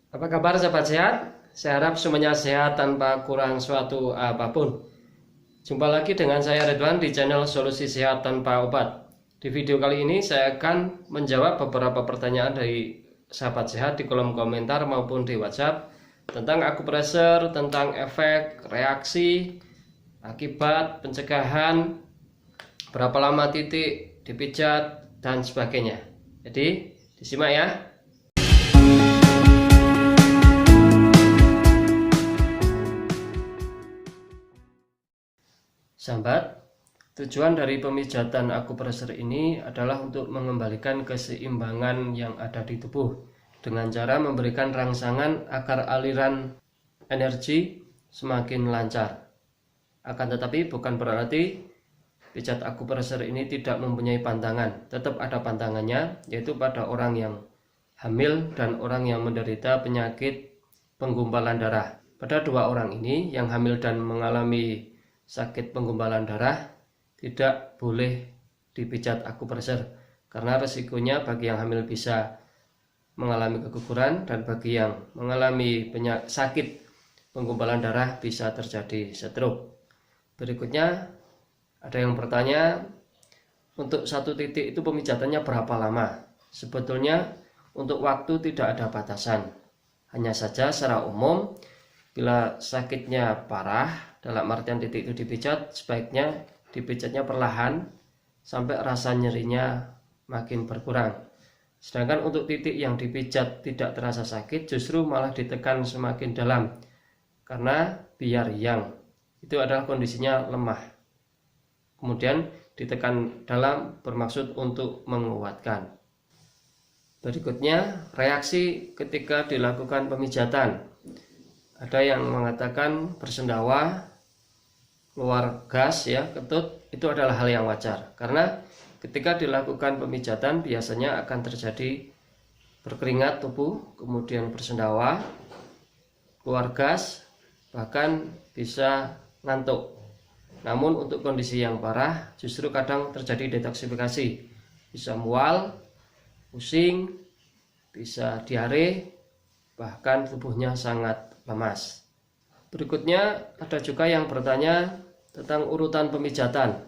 Apa kabar sahabat sehat? Saya harap semuanya sehat tanpa kurang suatu apapun. Jumpa lagi dengan saya Ridwan di channel Solusi Sehat Tanpa Obat. Di video kali ini saya akan menjawab beberapa pertanyaan dari sahabat sehat di kolom komentar maupun di WhatsApp tentang akupressure, tentang efek, reaksi, akibat, pencegahan, berapa lama titik dipijat, dan sebagainya. Jadi disimak ya. Sahabat, tujuan dari pemijatan akupressure ini adalah untuk mengembalikan keseimbangan yang ada di tubuh dengan cara memberikan rangsangan agar aliran energi semakin lancar. Akan tetapi bukan berarti pijat akupressure ini tidak mempunyai pantangan. Tetap ada pantangannya, yaitu pada orang yang hamil dan orang yang menderita penyakit penggumpalan darah. Pada dua orang ini, yang hamil dan mengalami sakit penggumpalan darah, tidak boleh dipijat akupressure karena resikonya bagi yang hamil bisa mengalami keguguran dan bagi yang mengalami sakit penggumpalan darah bisa terjadi stroke. Berikutnya ada yang bertanya, untuk satu titik itu pemijatannya berapa lama? Sebetulnya untuk waktu tidak ada batasan. Hanya saja secara umum bila sakitnya parah, dalam artian titik itu dipijat, sebaiknya dipijatnya perlahan sampai rasa nyerinya makin berkurang. Sedangkan untuk titik yang dipijat tidak terasa sakit, justru malah ditekan semakin dalam, karena biar yang itu adalah kondisinya lemah. Kemudian ditekan dalam bermaksud untuk menguatkan. Berikutnya, reaksi ketika dilakukan pemijatan. Ada yang mengatakan bersendawa, keluar gas ya, ketut, itu adalah hal yang wajar. Karena ketika dilakukan pemijatan biasanya akan terjadi berkeringat tubuh, kemudian bersendawa, keluar gas, bahkan bisa ngantuk. Namun untuk kondisi yang parah justru kadang terjadi detoksifikasi. Bisa mual, pusing, bisa diare, bahkan tubuhnya sangat lemas. Berikutnya ada juga yang bertanya tentang urutan pemijatan.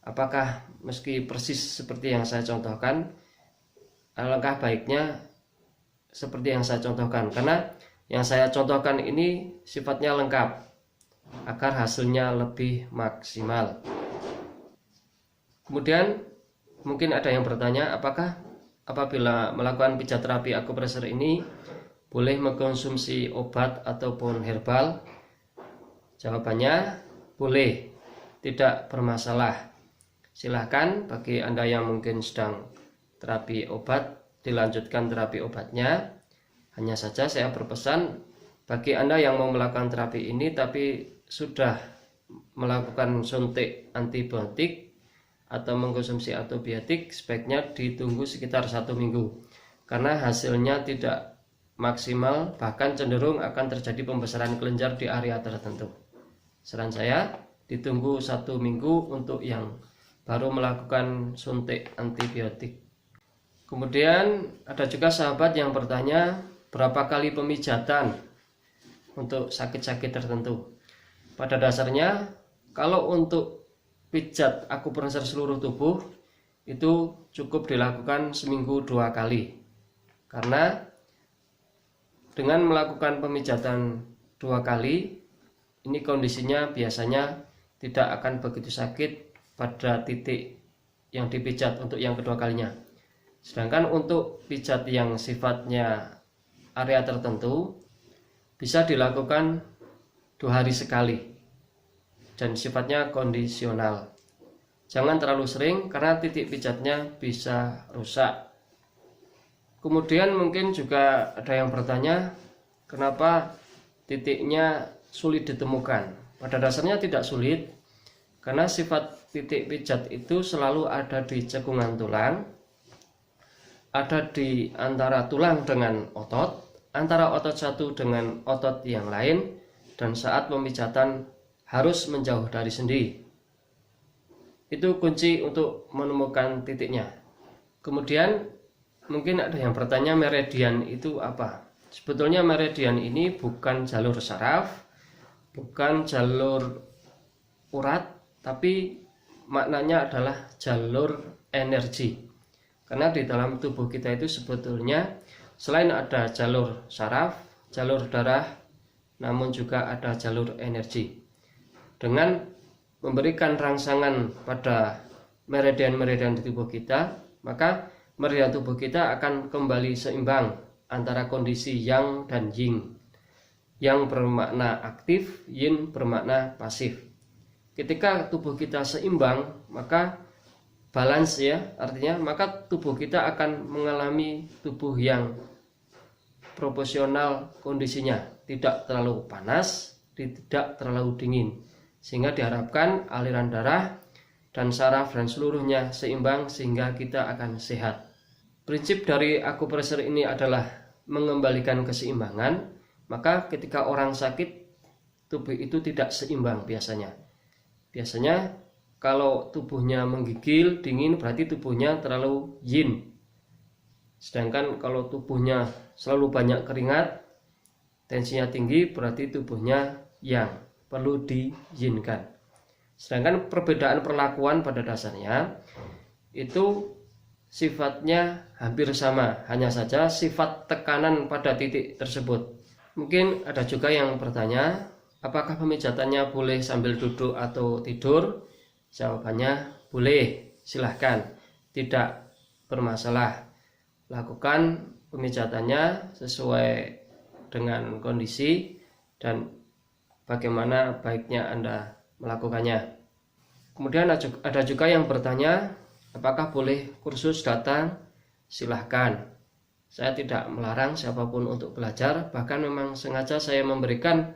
Apakah meski persis seperti yang saya contohkan, alangkah baiknya seperti yang saya contohkan, karena yang saya contohkan ini sifatnya lengkap agar hasilnya lebih maksimal. Kemudian mungkin ada yang bertanya, apakah apabila melakukan pijat terapi akupressure ini boleh mengkonsumsi obat ataupun herbal? Jawabannya boleh, tidak bermasalah. Silahkan bagi Anda yang mungkin sedang terapi obat, dilanjutkan terapi obatnya. Hanya saja saya berpesan bagi Anda yang mau melakukan terapi ini tapi sudah melakukan suntik antibiotik atau mengkonsumsi antibiotik, sebaiknya ditunggu sekitar 1 minggu karena hasilnya tidak maksimal, bahkan cenderung akan terjadi pembesaran kelenjar di area tertentu. Saran saya ditunggu 1 minggu untuk yang baru melakukan suntik antibiotik. Kemudian ada juga sahabat yang bertanya berapa kali pemijatan untuk sakit-sakit tertentu. Pada dasarnya kalau untuk pijat akupressure seluruh tubuh itu cukup dilakukan seminggu 2 kali, karena dengan melakukan pemijatan 2 kali, ini kondisinya biasanya tidak akan begitu sakit pada titik yang dipijat untuk yang kedua kalinya. Sedangkan untuk pijat yang sifatnya area tertentu bisa dilakukan 2 hari sekali dan sifatnya kondisional. Jangan terlalu sering karena titik pijatnya bisa rusak. Kemudian mungkin juga ada yang bertanya, kenapa titiknya sulit ditemukan? Pada dasarnya tidak sulit, karena sifat titik pijat itu selalu ada di cekungan tulang, ada di antara tulang dengan otot, antara otot satu dengan otot yang lain, dan saat pemijatan harus menjauh dari sendi. Itu kunci untuk menemukan titiknya. Kemudian mungkin ada yang bertanya, meridian itu apa? sebetulnya meridian ini bukan jalur saraf, bukan jalur urat, tapi maknanya adalah jalur energi. Karena di dalam tubuh kita itu sebetulnya selain ada jalur saraf, jalur darah, namun juga ada jalur energi. Dengan memberikan rangsangan pada meridian-meridian di tubuh kita, maka meridian tubuh kita akan kembali seimbang antara kondisi yang dan yin. Yang bermakna aktif, yin bermakna pasif. Ketika tubuh kita seimbang, maka balance ya, artinya maka tubuh kita akan mengalami tubuh yang proporsional kondisinya, tidak terlalu panas, tidak terlalu dingin, sehingga diharapkan aliran darah dan saraf dan seluruhnya seimbang sehingga kita akan sehat. Prinsip dari akupressure ini adalah mengembalikan keseimbangan. Maka ketika orang sakit, tubuh itu tidak seimbang biasanya. Biasanya kalau tubuhnya menggigil, dingin, berarti tubuhnya terlalu yin. Sedangkan kalau tubuhnya selalu banyak keringat, tensinya tinggi, berarti tubuhnya yang, perlu diyinkan. Sedangkan perbedaan perlakuan pada dasarnya itu sifatnya hampir sama, hanya saja sifat tekanan pada titik tersebut. Mungkin ada juga yang bertanya, apakah pemijatannya boleh sambil duduk atau tidur? Jawabannya boleh, silahkan, tidak bermasalah. Lakukan pemijatannya sesuai dengan kondisi dan bagaimana baiknya Anda melakukannya. Kemudian ada juga yang bertanya, apakah boleh kursus datang? Silahkan. Saya tidak melarang siapapun untuk belajar, bahkan memang sengaja saya memberikan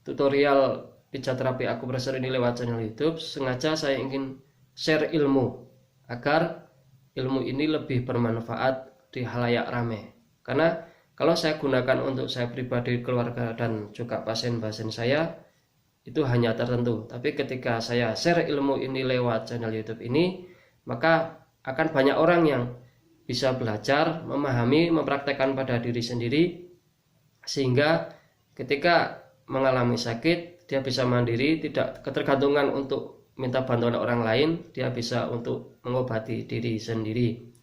tutorial pijat terapi akupressure ini lewat channel YouTube. Sengaja saya ingin share ilmu agar ilmu ini lebih bermanfaat di halayak ramai. Karena kalau saya gunakan untuk saya pribadi, keluarga, dan juga pasien-pasien saya, itu hanya tertentu. Tapi ketika saya share ilmu ini lewat channel YouTube ini, maka akan banyak orang yang bisa belajar, memahami, mempraktekkan pada diri sendiri, sehingga ketika mengalami sakit dia bisa mandiri, tidak ketergantungan untuk minta bantuan orang lain, dia bisa untuk mengobati diri sendiri.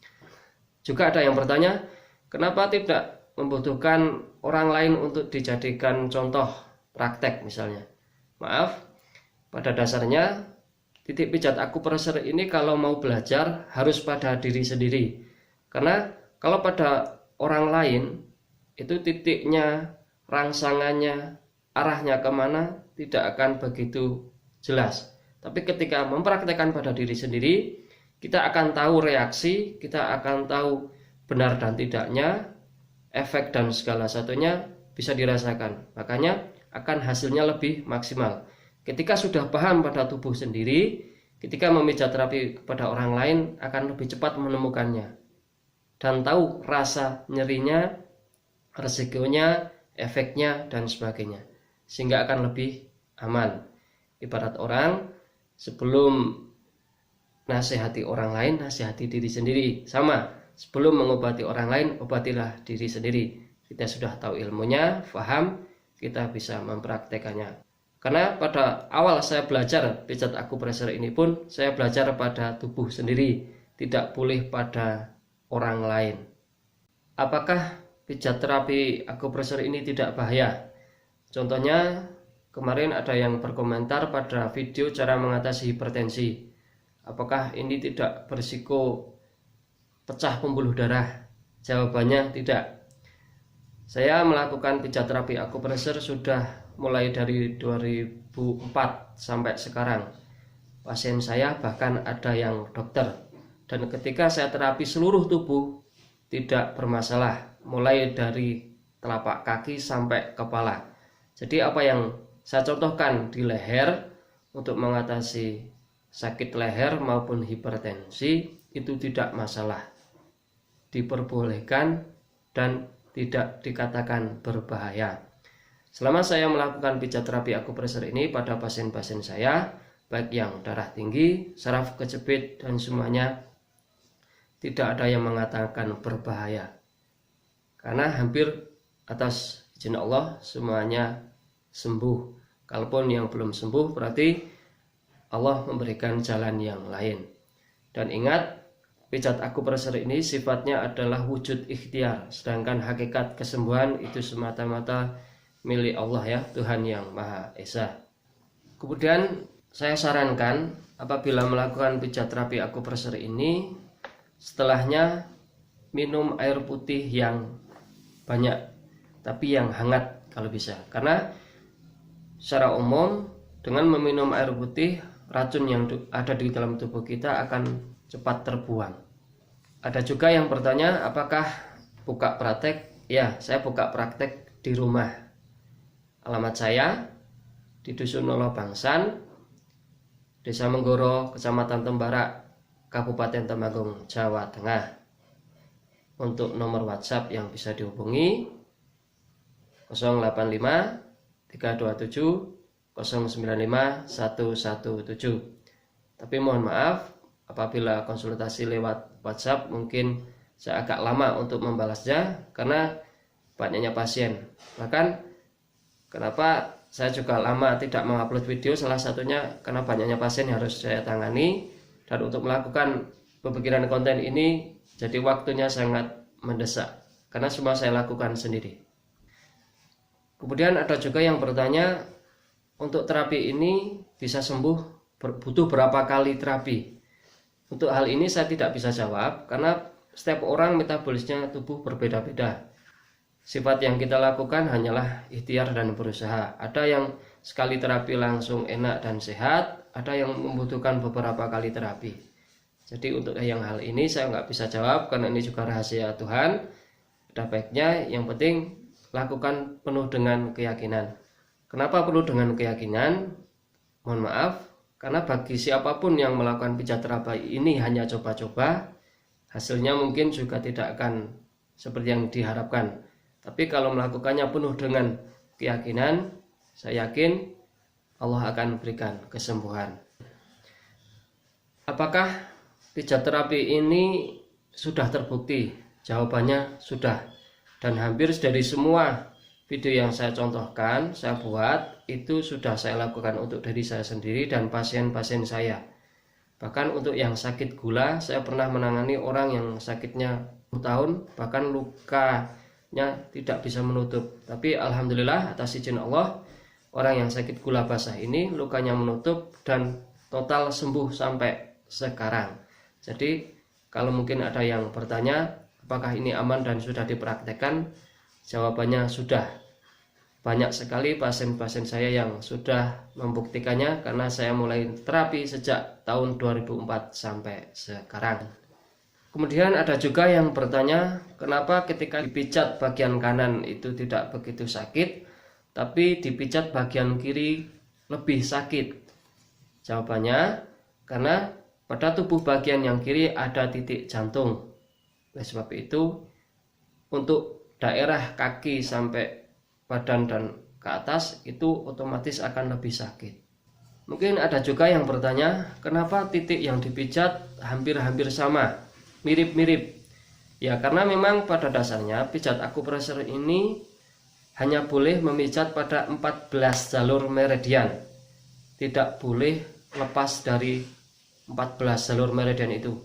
Juga ada yang bertanya, kenapa tidak membutuhkan orang lain untuk dijadikan contoh praktek misalnya? Maaf, pada dasarnya titik pijat akupressure ini kalau mau belajar harus pada diri sendiri. Karena kalau pada orang lain itu titiknya, rangsangannya, arahnya kemana tidak akan begitu jelas. Tapi ketika mempraktekkan pada diri sendiri, kita akan tahu reaksi, kita akan tahu benar dan tidaknya, efek dan segala satunya bisa dirasakan. Makanya akan hasilnya lebih maksimal. Ketika sudah paham pada tubuh sendiri, ketika memijat terapi kepada orang lain akan lebih cepat menemukannya dan tahu rasa nyerinya, resikonya, efeknya, dan sebagainya, sehingga akan lebih aman. Ibarat orang sebelum nasihati orang lain, nasihati diri sendiri. Sama, sebelum mengobati orang lain, obatilah diri sendiri. Kita sudah tahu ilmunya, paham, kita bisa mempraktekannya. Karena pada awal saya belajar pijat akupressure ini pun saya belajar pada tubuh sendiri, tidak boleh pada orang lain. Apakah pijat terapi akupressure ini tidak bahaya? Contohnya kemarin ada yang berkomentar pada video cara mengatasi hipertensi. Apakah ini tidak berisiko pecah pembuluh darah? Jawabannya tidak. Saya melakukan pijat terapi akupressure sudah mulai dari 2004 sampai sekarang. Pasien saya bahkan ada yang dokter. Dan ketika saya terapi seluruh tubuh tidak bermasalah, mulai dari telapak kaki sampai kepala. Jadi apa yang saya contohkan di leher untuk mengatasi sakit leher maupun hipertensi itu tidak masalah, diperbolehkan dan tidak dikatakan berbahaya. Selama saya melakukan pijat terapi akupressure ini pada pasien-pasien saya, baik yang darah tinggi, saraf kejepit, dan semuanya, tidak ada yang mengatakan berbahaya. Karena hampir atas izin Allah semuanya sembuh. Kalaupun yang belum sembuh berarti Allah memberikan jalan yang lain. Dan ingat, pijat akupresur ini sifatnya adalah wujud ikhtiar, sedangkan hakikat kesembuhan itu semata-mata milik Allah ya, Tuhan yang Maha Esa. Kemudian saya sarankan apabila melakukan pijat terapi akupresur ini, setelahnya minum air putih yang banyak, tapi yang hangat kalau bisa. Karena secara umum dengan meminum air putih, racun yang ada di dalam tubuh kita akan cepat terbuang. Ada juga yang bertanya, apakah buka praktek? Ya, saya buka praktek di rumah. Alamat saya di Dusun Nolo Bangsan, Desa Menggoro, Kecamatan Tembarak, Kabupaten Temanggung, Jawa Tengah. Untuk nomor WhatsApp yang bisa dihubungi 085 327 095 117. Tapi mohon maaf apabila konsultasi lewat WhatsApp mungkin saya agak lama untuk membalasnya karena banyaknya pasien. Bahkan kenapa saya juga lama tidak mengupload video, salah satunya karena banyaknya pasien yang harus saya tangani, dan untuk melakukan pembikinan konten ini jadi waktunya sangat mendesak karena semua saya lakukan sendiri. Kemudian ada juga yang bertanya, untuk terapi ini bisa sembuh butuh berapa kali terapi? Untuk hal ini saya tidak bisa jawab karena setiap orang metabolisme tubuh berbeda-beda. Sifat yang kita lakukan hanyalah ikhtiar dan berusaha. Ada yang sekali terapi langsung enak dan sehat, ada yang membutuhkan beberapa kali terapi. Jadi untuk yang hal ini saya nggak bisa jawab karena ini juga rahasia Tuhan. Ada baiknya yang penting lakukan penuh dengan keyakinan. Kenapa penuh dengan keyakinan? Mohon maaf, karena bagi siapapun yang melakukan pijat terapi ini hanya coba-coba, hasilnya mungkin juga tidak akan seperti yang diharapkan. Tapi kalau melakukannya penuh dengan keyakinan, saya yakin Allah akan berikan kesembuhan. Apakah pijat terapi ini sudah terbukti? Jawabannya sudah. Dan hampir dari semua video yang saya contohkan, saya buat, itu sudah saya lakukan untuk diri saya sendiri dan pasien-pasien saya. Bahkan untuk yang sakit gula, saya pernah menangani orang yang sakitnya 10 tahun, bahkan lukanya tidak bisa menutup. Tapi alhamdulillah atas izin Allah, orang yang sakit gula basah ini lukanya menutup dan total sembuh sampai sekarang. Jadi kalau mungkin ada yang bertanya, apakah ini aman dan sudah dipraktekkan? Jawabannya sudah. Banyak sekali pasien-pasien saya yang sudah membuktikannya karena saya mulai terapi sejak tahun 2004 sampai sekarang. Kemudian ada juga yang bertanya, kenapa ketika dipijat bagian kanan itu tidak begitu sakit, tapi dipijat bagian kiri lebih sakit? Jawabannya, karena pada tubuh bagian yang kiri ada titik jantung. Oleh sebab itu, untuk daerah kaki sampai badan dan ke atas itu otomatis akan lebih sakit. Mungkin ada juga yang bertanya, kenapa titik yang dipijat hampir-hampir sama, mirip-mirip? Ya karena memang pada dasarnya pijat akupresur ini hanya boleh memijat pada 14 jalur meridian. Tidak boleh lepas dari 14 jalur meridian itu.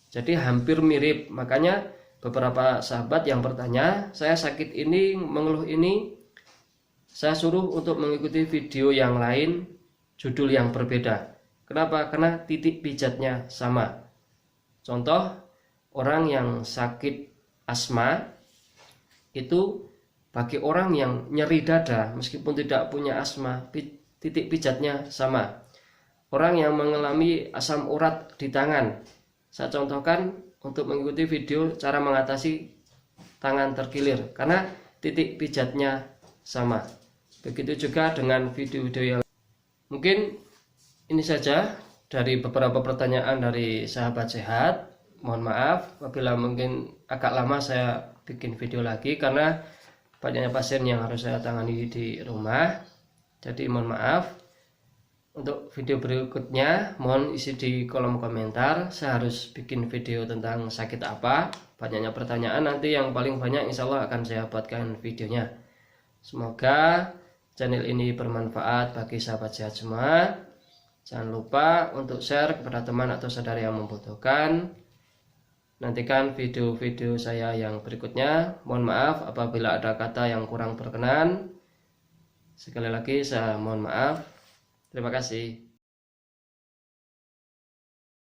Jadi hampir mirip. Makanya beberapa sahabat yang bertanya, saya sakit ini, mengeluh ini, saya suruh untuk mengikuti video yang lain, judul yang berbeda. Kenapa? Karena titik pijatnya sama. Contoh, orang yang sakit asma, itu bagi orang yang nyeri dada, meskipun tidak punya asma, titik pijatnya sama. Orang yang mengalami asam urat di tangan, saya contohkan untuk mengikuti video cara mengatasi tangan terkilir karena titik pijatnya sama. Begitu juga dengan video-video yang mungkin ini saja dari beberapa pertanyaan dari sahabat sehat. Mohon maaf apabila mungkin agak lama saya bikin video lagi karena banyaknya pasien yang harus saya tangani di rumah. Jadi mohon maaf. Untuk video berikutnya mohon isi di kolom komentar. Saya harus bikin video tentang sakit apa. Banyaknya pertanyaan, nanti yang paling banyak insya Allah akan saya buatkan videonya. Semoga channel ini bermanfaat bagi sahabat sehat semua. Jangan lupa untuk share kepada teman atau saudara yang membutuhkan. Nantikan video-video saya yang berikutnya. Mohon maaf apabila ada kata yang kurang berkenan. Sekali lagi saya mohon maaf. Terima kasih.